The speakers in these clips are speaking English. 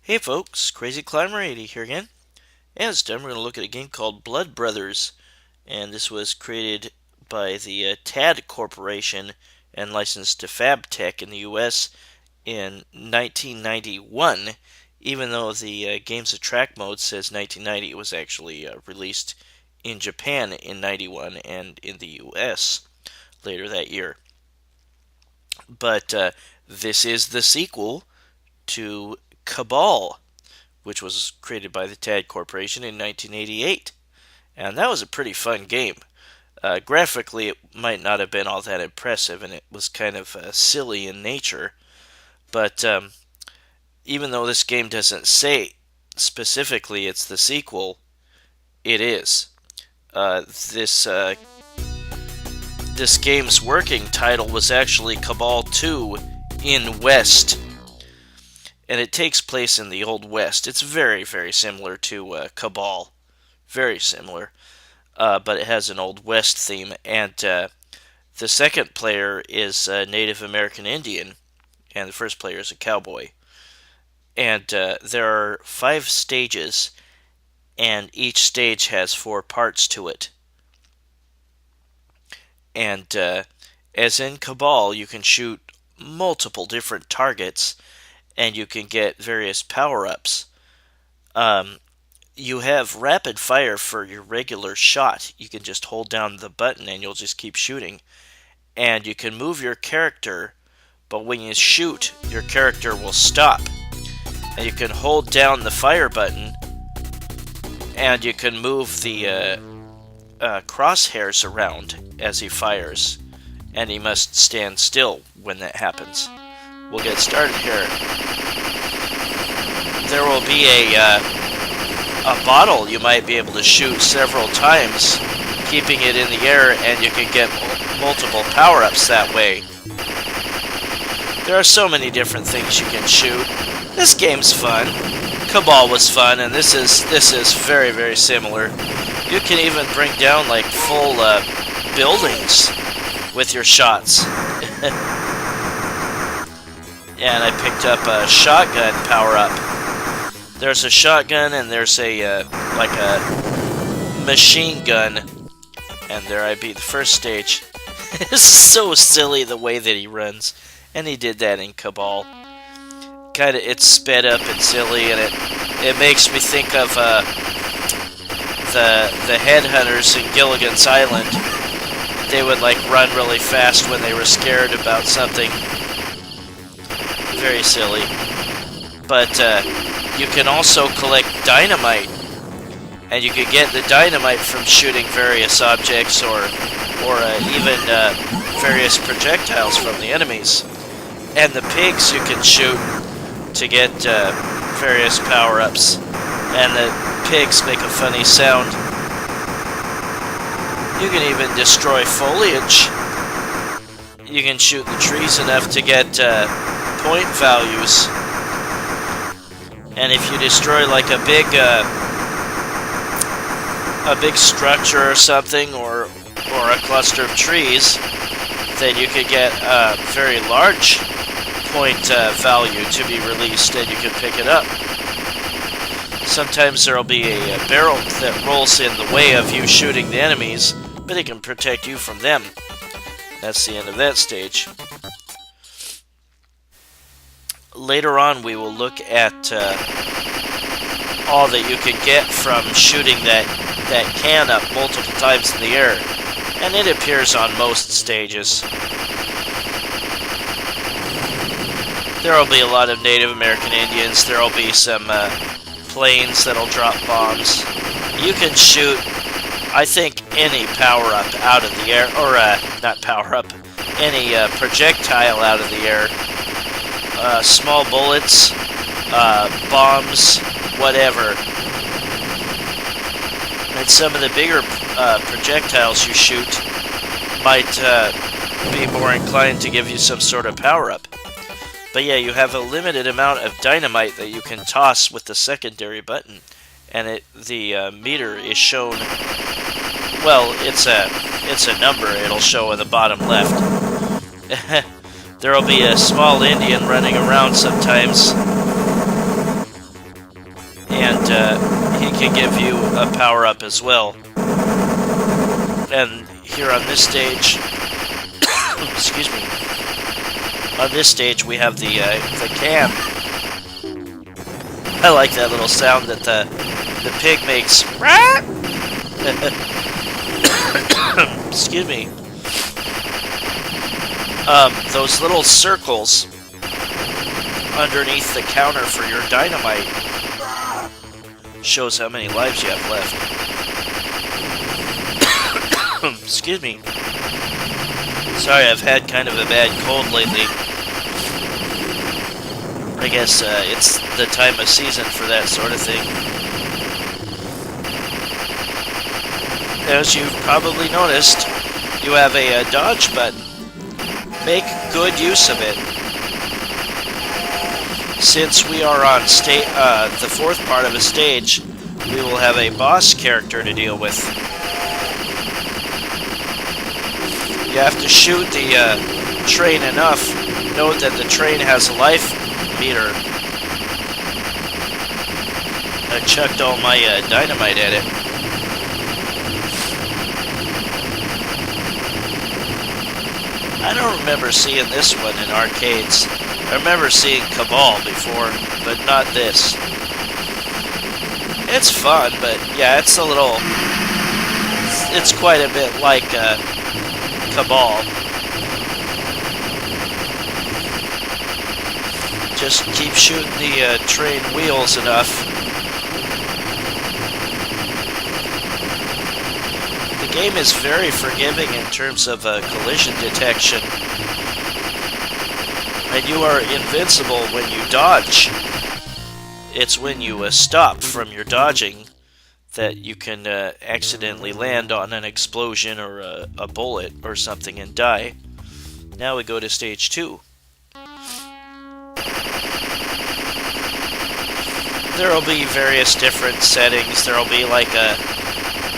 Hey folks, Crazy Climber 80 here again. And this time we're going to look at a game called Blood Brothers. And this was created by the TAD Corporation and licensed to Fabtek in the US in 1991. Even though the Games of Track mode says 1990, it was actually released in Japan in 91 and in the US later that year. But this is the sequel to CABAL, which was created by the TAD Corporation in 1988. And that was a pretty fun game. Graphically, it might not have been all that impressive, and it was kind of silly in nature. But even though this game doesn't say specifically it's the sequel, it is. This game's working title was actually CABAL II in West. And it takes place in the Old West. It's very, very similar to CABAL. Very similar. But it has an Old West theme. And the second player is a Native American Indian. And the first player is a cowboy. And there are 5 stages. And each stage has 4 parts to it. And as in CABAL, you can shoot multiple different targets. And you can get various power-ups. You have rapid fire for your regular shot. You can just hold down the button and you'll just keep shooting. And you can move your character, but when you shoot, your character will stop. And you can hold down the fire button, and you can move the crosshairs around as he fires. And he must stand still when that happens. We'll get started here. There will be a bottle you might be able to shoot several times, keeping it in the air, and you can get multiple power-ups that way. There are so many different things you can shoot. This game's fun. CABAL was fun, and this is very, very similar. You can even bring down like full buildings with your shots. And I picked up a shotgun power-up. There's a shotgun and there's a like a machine gun. And there I beat the first stage. This is so silly the way that he runs. And he did that in CABAL. Kinda, it's sped up and silly, and it makes me think of the headhunters in Gilligan's Island. They would like run really fast when they were scared about something. Very silly. But you can also collect dynamite, and you can get the dynamite from shooting various objects or even various projectiles from the enemies. And the pigs you can shoot to get various power-ups, and the pigs make a funny sound. You can even destroy foliage. You can shoot the trees enough to get point values, and if you destroy like a big structure or something, or a cluster of trees, then you could get a very large point value to be released, and you can pick it up. Sometimes there'll be a barrel that rolls in the way of you shooting the enemies, but it can protect you from them. That's the end of that stage. Later on, we will look at all that you can get from shooting that can up multiple times in the air, and it appears on most stages. There will be a lot of Native American Indians. There will be some planes that'll drop bombs. You can shoot, I think, any power-up out of the air, or not power-up, any projectile out of the air. Small bullets, bombs, whatever. And some of the bigger projectiles you shoot might be more inclined to give you some sort of power-up. But yeah, you have a limited amount of dynamite that you can toss with the secondary button, and the meter is shown. Well, it's a number. It'll show in the bottom left. There will be a small Indian running around sometimes. he can give you a power-up as well. And here on this stage, excuse me, on this stage we have the can. I like that little sound that the pig makes. Excuse me. Those little circles underneath the counter for your dynamite shows how many lives you have left. Excuse me. Sorry, I've had kind of a bad cold lately. I guess it's the time of season for that sort of thing. As you've probably noticed, you have a dodge button. Make good use of it. Since we are on the fourth part of a stage, we will have a boss character to deal with. You have to shoot the train enough. Note that the train has a life meter. I chucked all my dynamite at it. I don't remember seeing this one in arcades. I remember seeing CABAL before, but not this. It's fun, but yeah, it's a little... It's quite a bit like CABAL. Just keep shooting the train wheels enough. The game is very forgiving in terms of collision detection. And you are invincible when you dodge. It's when you stop from your dodging that you can accidentally land on an explosion or a bullet or something and die. Now we go to stage 2. There will be various different settings. There will be like a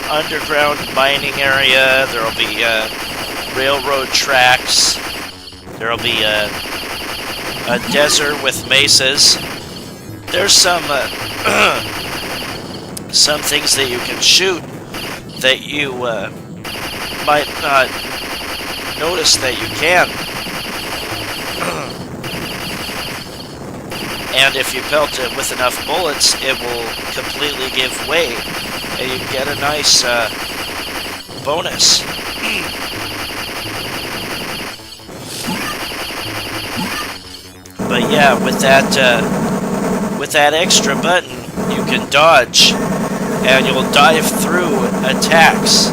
underground mining area. There will be railroad tracks. There will be a desert with mesas. There's some some things that you can shoot that you might not notice that you can. And if you pelt it with enough bullets, it will completely give way, and you get a nice bonus. But yeah, with that extra button, you can dodge, and you'll dive through attacks,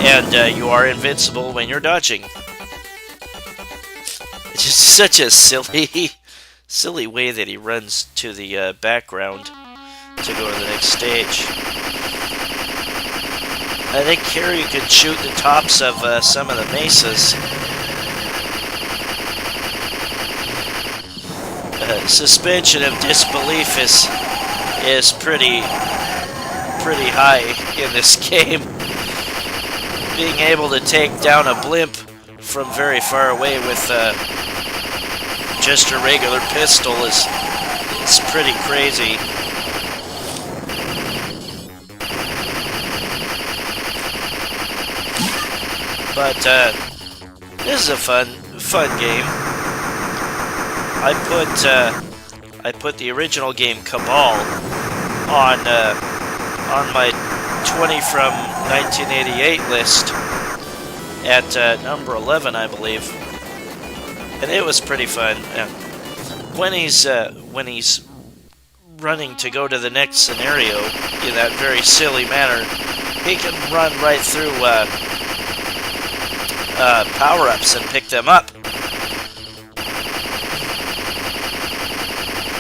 and you are invincible when you're dodging. It's just such a silly way that he runs to the background to go to the next stage. I think here you can shoot the tops of some of the mesas. Suspension of disbelief is pretty high in this game. Being able to take down a blimp from very far away with just a regular pistol is pretty crazy. But this is a fun game. I put the original game CABAL on my 20 from 1988 list at number 11, I believe, and it was pretty fun. When he's running to go to the next scenario in that very silly manner, he can run right through power-ups and pick them up.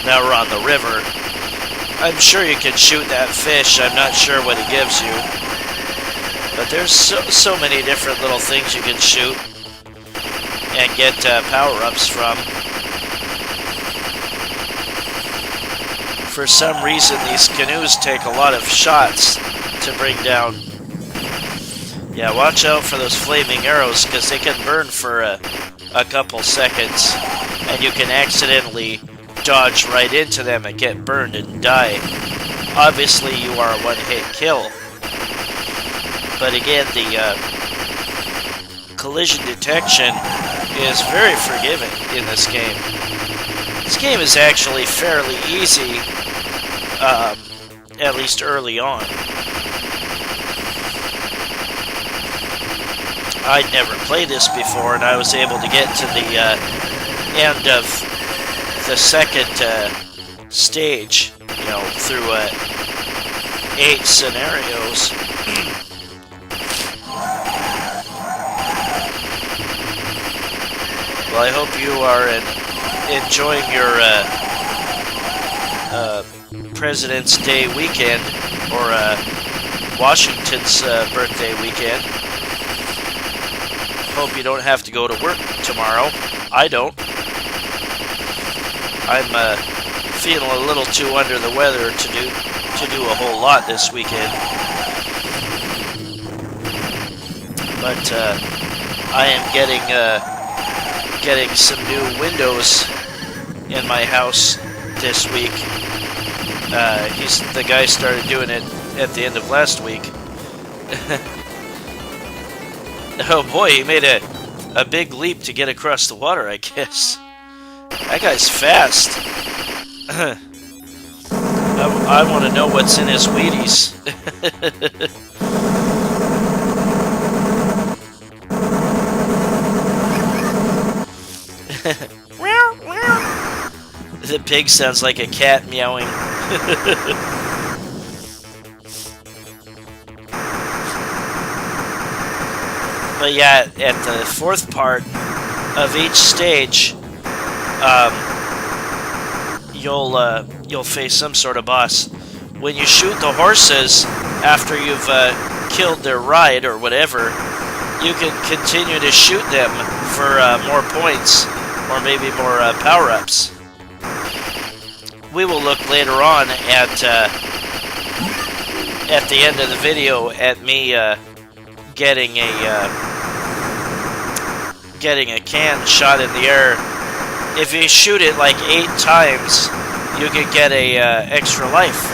Now we're on the river. I'm sure you can shoot that fish. I'm not sure what he gives you. But there's so many different little things you can shoot and get power-ups from. For some reason, these canoes take a lot of shots to bring down. Yeah, watch out for those flaming arrows, because they can burn for a couple seconds, and you can accidentally dodge right into them and get burned and die. obviously you are a one-hit kill. But again, the collision detection is very forgiving in this game. This game is actually fairly easy, at least early on. I'd never played this before, and I was able to get to the end of the second stage, you know, through 8 scenarios. Well, I hope you are enjoying your President's Day weekend, or Washington's birthday weekend. Hope you don't have to go to work tomorrow. I don't. I'm feeling a little too under the weather to do a whole lot this weekend. But I am getting some new windows in my house this week. The guy started doing it at the end of last week. Oh boy, he made a big leap to get across the water, I guess. That guy's fast. I want to know what's in his Wheaties. The pig sounds like a cat meowing. But yeah, at the 4th part of each stage, you'll face some sort of boss. When you shoot the horses after you've killed their ride or whatever, you can continue to shoot them for more points or maybe more power-ups. We will look later on at the end of the video at me getting a can shot in the air. If you shoot it like 8 times, you can get a extra life.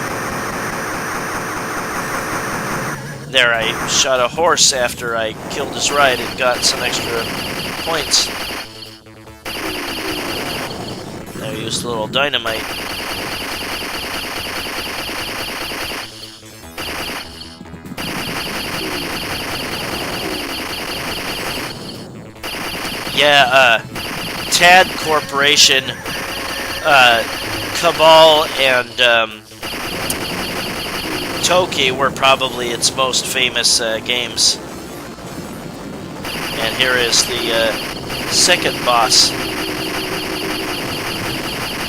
There, I shot a horse after I killed his ride and got some extra points. I used a little dynamite. Yeah, TAD Corporation, CABAL, and Toki were probably its most famous games. And here is the second boss.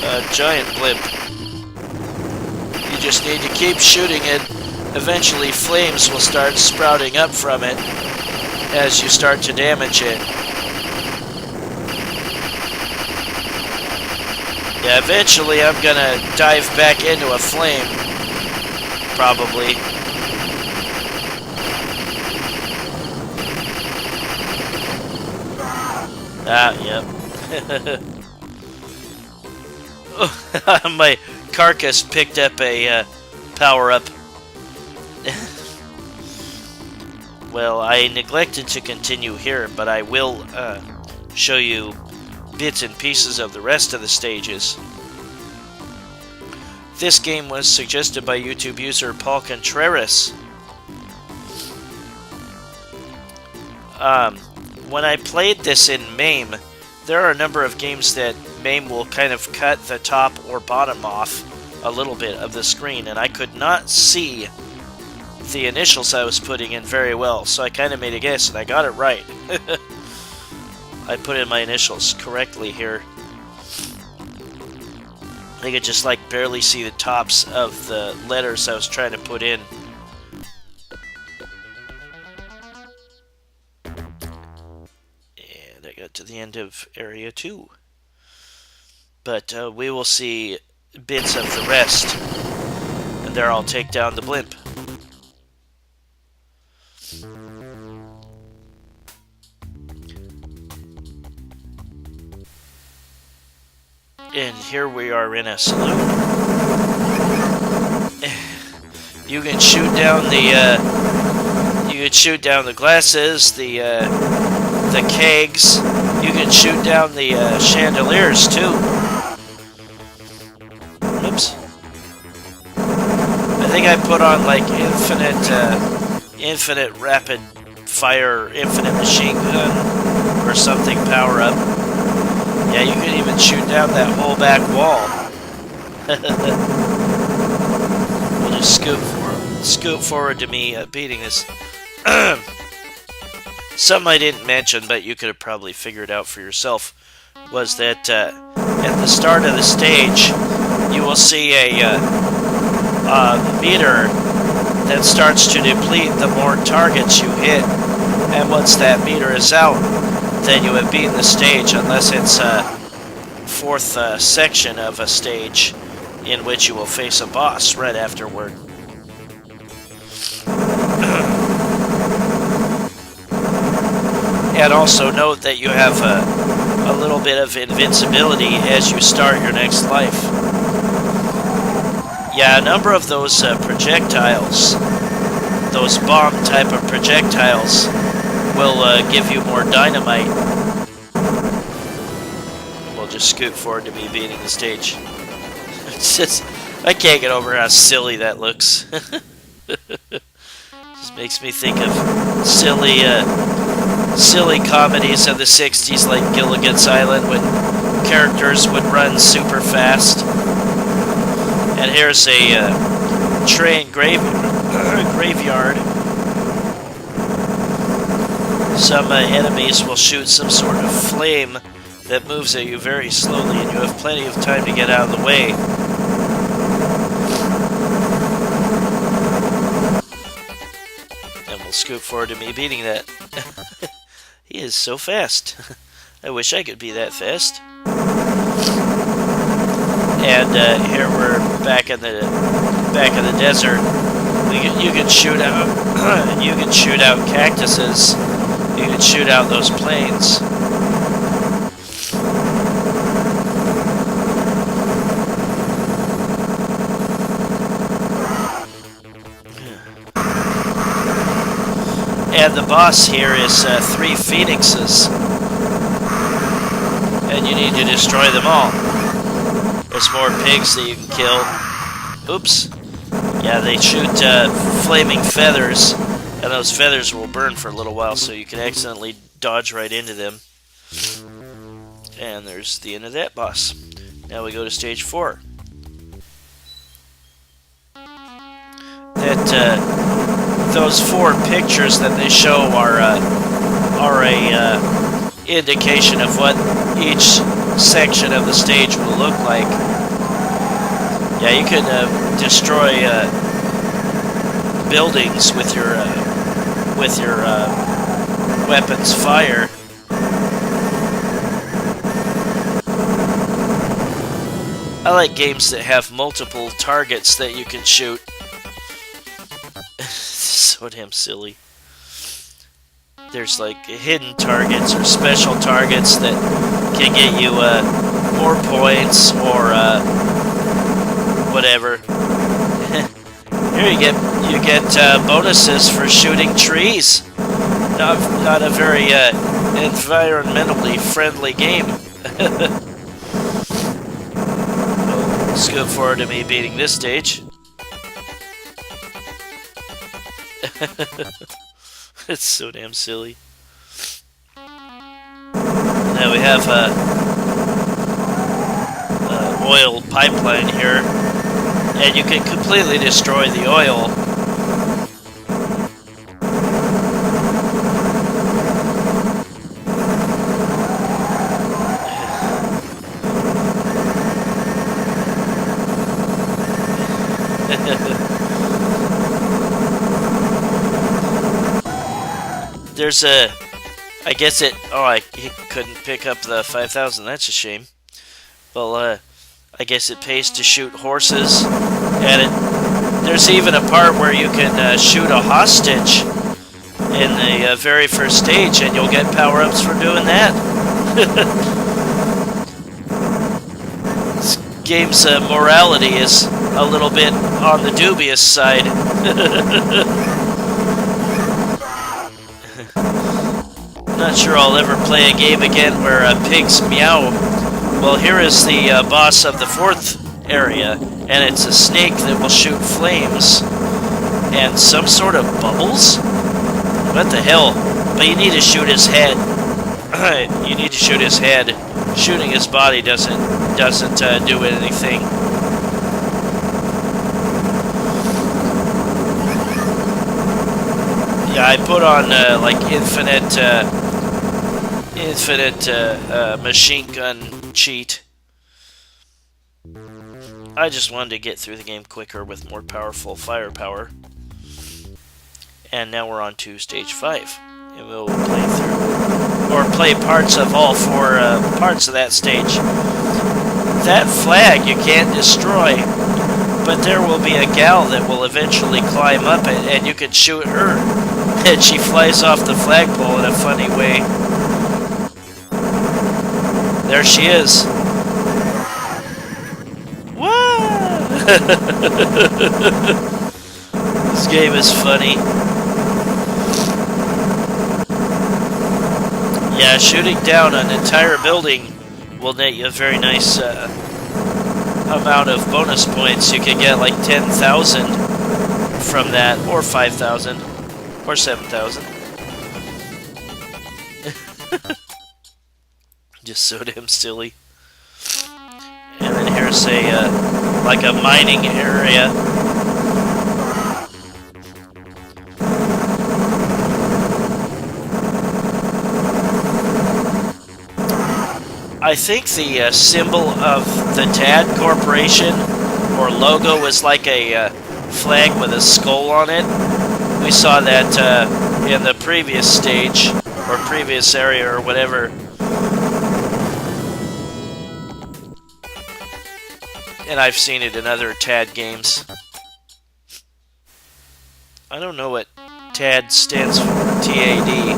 A giant blimp. You just need to keep shooting it. Eventually flames will start sprouting up from it as you start to damage it. Yeah, eventually I'm gonna dive back into a flame. Probably. Ah, yep. My carcass picked up a power-up. Well, I neglected to continue here, but I will show you bits and pieces of the rest of the stages. This game was suggested by YouTube user Paul Contreras. When I played this in MAME, there are a number of games that MAME will kind of cut the top or bottom off a little bit of the screen, and I could not see the initials I was putting in very well, so I kind of made a guess, and I got it right. I put in my initials correctly here. I could just like barely see the tops of the letters I was trying to put in. And I got to the end of Area 2. But we will see bits of the rest. And there I'll take down the blimp. And here we are in a saloon. You can shoot down the glasses, the kegs. You can shoot down the chandeliers too. Oops. I think I put on like infinite rapid fire, infinite machine gun, or something power up. Yeah, you can even shoot down that whole back wall. We'll just scoot forward to me beating this. Something I didn't mention, but you could have probably figured out for yourself, was that at the start of the stage, you will see a meter that starts to deplete the more targets you hit, and once that meter is out, then you have beaten the stage, unless it's a fourth section of a stage in which you will face a boss right afterward. And also note that you have a little bit of invincibility as you start your next life. Yeah, a number of those projectiles, those bomb type of projectiles, will give you more dynamite. We'll just scoot forward to me beating the stage. It's just, I can't get over how silly that looks. Just makes me think of silly comedies of the 60s, like Gilligan's Island, when characters would run super fast. And here's a train graveyard. Some enemies will shoot some sort of flame that moves at you very slowly, and you have plenty of time to get out of the way. And we'll scoot forward to me beating that. He is so fast. I wish I could be that fast. And here we're back in the desert. You can shoot out. You can shoot out cactuses. You can shoot out those planes. And the boss here is 3 phoenixes, and you need to destroy them all. There's more pigs that you can kill. Oops. Yeah, they shoot flaming feathers, and those feathers will burn for a little while, so you can accidentally dodge right into them. And there's the end of that boss. Now we go to stage 4. Those 4 pictures that they show are a indication of what each section of the stage will look like. Yeah, you can destroy buildings with your weapons fire. I like games that have multiple targets that you can shoot. So damn silly. There's like hidden targets or special targets that can get you more points or whatever. Here you get bonuses for shooting trees. Not a very environmentally friendly game. Let's go forward to me beating this stage. It's so damn silly. Now we have a oil pipeline here, and you can completely destroy the oil. There's a, I guess it, he couldn't pick up the 5,000, that's a shame. Well, I guess it pays to shoot horses, and there's even a part where you can shoot a hostage in the very first stage, and you'll get power-ups for doing that. This game's morality is a little bit on the dubious side. Not sure I'll ever play a game again where pigs meow. Well, here is the boss of the 4th area, and it's a snake that will shoot flames and some sort of bubbles. What the hell? But you need to shoot his head. You need to shoot his head. Shooting his body doesn't do anything. Yeah, I put on like infinite machine gun cheat. I just wanted to get through the game quicker with more powerful firepower. And now we're on to stage 5, and we'll play through, or play parts of all 4 parts of that stage. That flag you can't destroy, but there will be a gal that will eventually climb up it, and you can shoot her, and she flies off the flagpole in a funny way. There she is. Whoa! This game is funny. Yeah, shooting down an entire building will net you a very nice amount of bonus points. You can get like 10,000 from that, or 5,000, or 7,000. Just so damn silly. And then here's a like a mining area. I think the symbol of the TAD Corporation, or logo, is like a flag with a skull on it. We saw that in the previous stage, or previous area, or whatever. And I've seen it in other TAD games. I don't know what TAD stands for. T-A-D.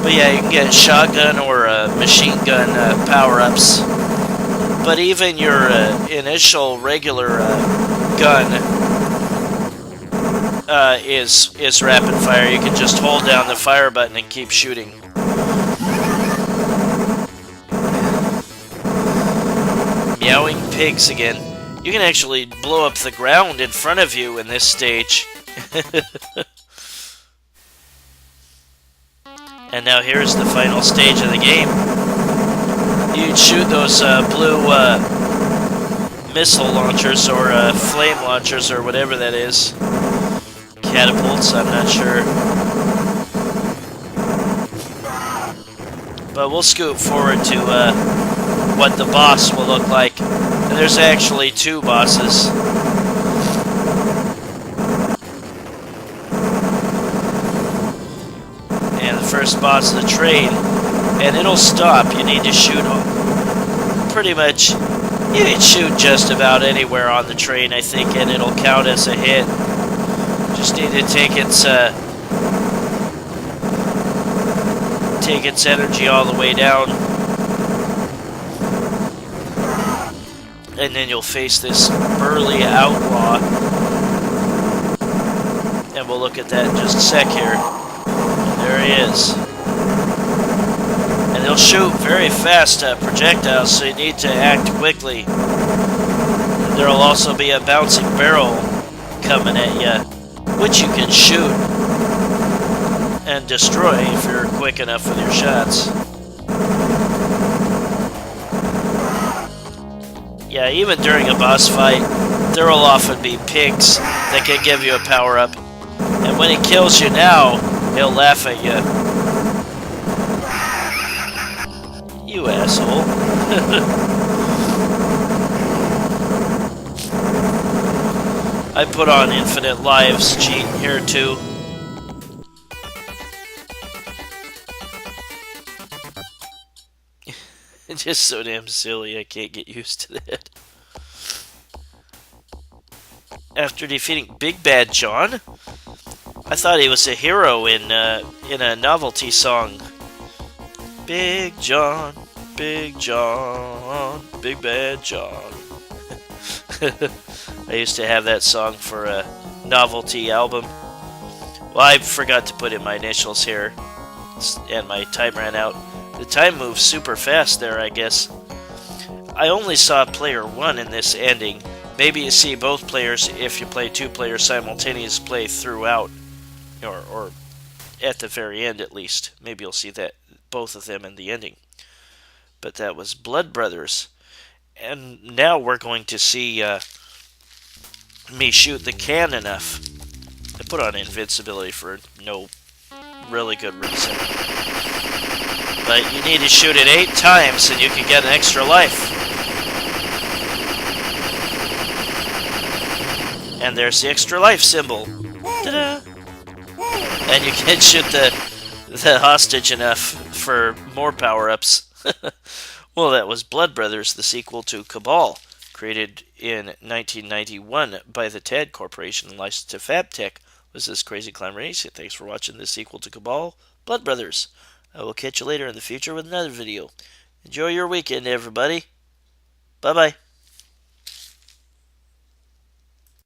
But yeah, you can get shotgun or machine gun power-ups. But even your initial regular gun is rapid fire. You can just hold down the fire button and keep shooting. Meowing pigs again. You can actually blow up the ground in front of you in this stage. And now here's the final stage of the game. You'd shoot those blue missile launchers, or flame launchers, or whatever that is. Catapults, I'm not sure. But we'll scoot forward to what the boss will look like. And there's actually 2 bosses. And the first boss is the train, and it'll stop. You need to shoot pretty much, you can shoot just about anywhere on the train, I think, and it'll count as a hit. Just need to take its energy all the way down. And then you'll face this burly outlaw. And we'll look at that in just a sec here. There he is. And he'll shoot very fast projectiles, so you need to act quickly. There will also be a bouncing barrel coming at you, which you can shoot and destroy if you're quick enough with your shots. Yeah, even during a boss fight, there will often be pigs that can give you a power-up. And when he kills you now, he'll laugh at you. You asshole. I put on infinite lives cheat here too. It's just so damn silly, I can't get used to that. After defeating Big Bad John, I thought he was a hero in a novelty song. Big John, Big John, Big Bad John. I used to have that song for a novelty album. Well, I forgot to put in my initials here, and my time ran out. The time moves super fast there, I guess. I only saw player 1 in this ending. Maybe you see both players if you play 2 players simultaneous play throughout, or at the very end at least. Maybe you'll see that both of them in the ending. But that was Blood Brothers. And now we're going to see me shoot the can enough. I put on invincibility for no really good reason. But you need to shoot it 8 times and you can get an extra life. And there's the extra life symbol. Ta-da! And you can shoot the hostage enough for more power-ups. Well, that was Blood Brothers, the sequel to CABAL, created in 1991 by the TAD Corporation and licensed to Fabtek. This is Crazy Climber 80. Thanks for watching the sequel to CABAL, Blood Brothers. I will catch you later in the future with another video. Enjoy your weekend, everybody. Bye-bye.